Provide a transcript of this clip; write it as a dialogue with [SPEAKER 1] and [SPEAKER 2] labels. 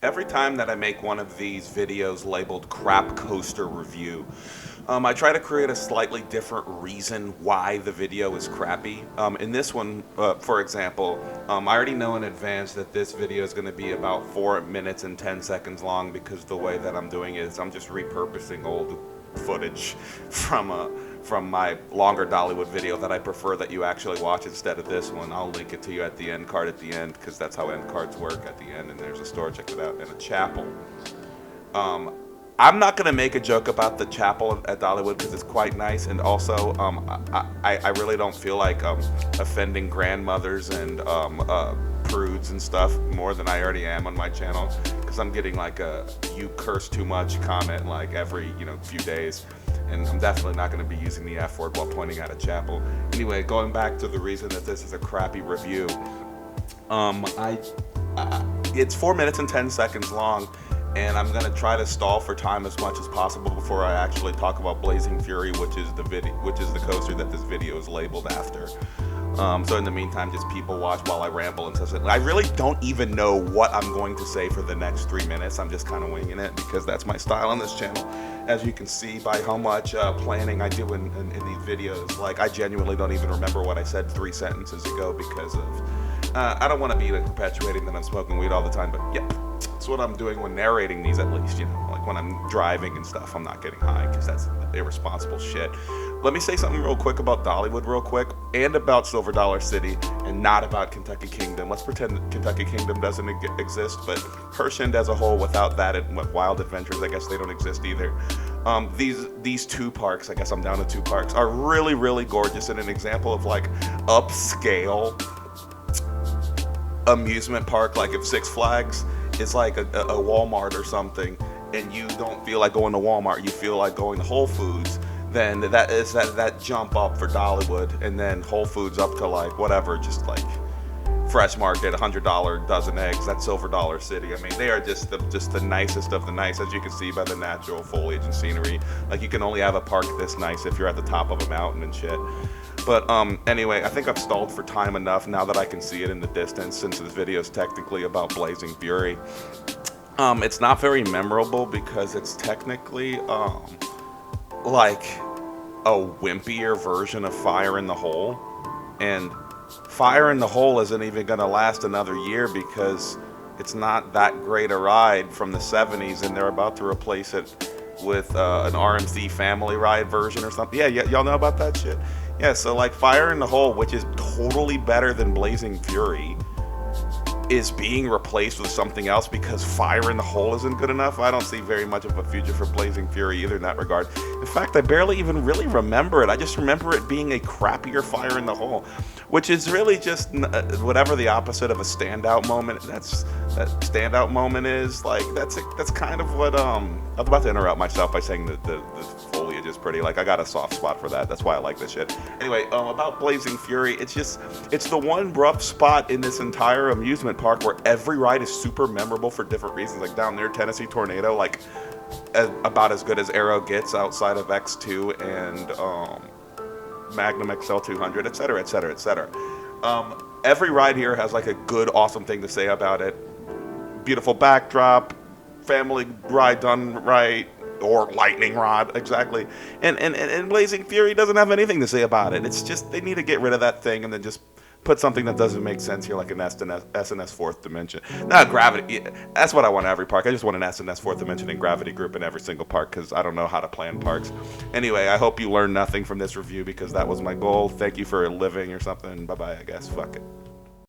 [SPEAKER 1] Every time that I make one of these videos labeled crap coaster review, I try to create a slightly different reason why the video is crappy. In this one, for example, I already know in advance that this video is going to be about 4 minutes and 10 seconds long because the way that I'm doing it is I'm just repurposing old footage from my longer Dollywood video that I prefer that you actually watch instead of this one. I'll link it to you at the end card at the end because that's how end cards work at the end, and there's a store, check it out, and a chapel. I'm not going to make a joke about the chapel at Dollywood because it's quite nice, and also I really don't feel like offending grandmothers and prudes and stuff more than I already am on my channel, because I'm getting like a "you curse too much" comment like every few days, and I'm definitely not going to be using the F word while pointing at a chapel. Anyway, going back to the reason that this is a crappy review, it's 4 minutes and 10 seconds long, and I'm gonna try to stall for time as much as possible before I actually talk about Blazing Fury, which is the coaster that this video is labeled after. So in the meantime, just people watch while I ramble and stuff. I really don't even know what I'm going to say for the next 3 minutes. I'm just kind of winging it because that's my style on this channel, as you can see by how much planning I do in these videos. Like, I genuinely don't even remember what I said 3 sentences ago because of I don't want to be perpetuating that I'm smoking weed all the time, but yeah. That's what I'm doing when narrating these, at least, like when I'm driving and stuff, I'm not getting high because that's irresponsible shit. Let me say something real quick about Dollywood real quick, and about Silver Dollar City, and not about Kentucky Kingdom. Let's pretend that Kentucky Kingdom doesn't exist, but Hershend as a whole, without that and Wild Adventures, I guess they don't exist either. These two parks, I guess I'm down to 2 parks, are really, really gorgeous, and an example of like upscale amusement park. Like if Six Flags is like a Walmart or something, and you don't feel like going to Walmart, you feel like going to Whole Foods, then that is that jump up for Dollywood, and then Whole Foods up to like whatever, just like Fresh Market, $100 dozen eggs. That's Silver Dollar City. I mean, they are just the nicest of the nice, as you can see by the natural foliage and scenery. Like, you can only have a park this nice if you're at the top of a mountain and shit. But anyway, I think I've stalled for time enough now that I can see it in the distance, since this video is technically about Blazing Fury. It's not very memorable because it's technically like a wimpier version of Fire in the Hole, and Fire in the Hole isn't even going to last another year because it's not that great a ride from the 70s, and they're about to replace it with an RMC family ride version or something. Yeah, y'all know about that shit? Yeah, so like Fire in the Hole, which is totally better than Blazing Fury, is being replaced with something else because Fire in the Hole isn't good enough. I don't see very much of a future for Blazing Fury either in that regard. In fact, I barely even really remember it. I just remember it being a crappier Fire in the Hole, which is really just whatever the opposite of a standout moment. That standout moment is. Like, that's kind of what I was about to interrupt myself by saying that the foliage is pretty. Like, I got a soft spot for that. That's why I like this shit. Anyway, about Blazing Fury, it's the one rough spot in this entire amusement park where every ride is super memorable for different reasons. Like down there, Tennessee Tornado, like about as good as Arrow gets outside of X2 and Magnum XL 200, etc., etc., etc. Every ride here has like a good, awesome thing to say about it. Beautiful backdrop, family ride done right, or lightning rod, exactly. And Blazing Fury doesn't have anything to say about it. It's just they need to get rid of that thing and then just put something that doesn't make sense here, like an SNS fourth dimension. Not gravity. That's what I want in every park. I just want an SNS fourth dimension and gravity group in every single park because I don't know how to plan parks. Anyway, I hope you learned nothing from this review because that was my goal. Thank you for living or something. Bye-bye, I guess. Fuck it.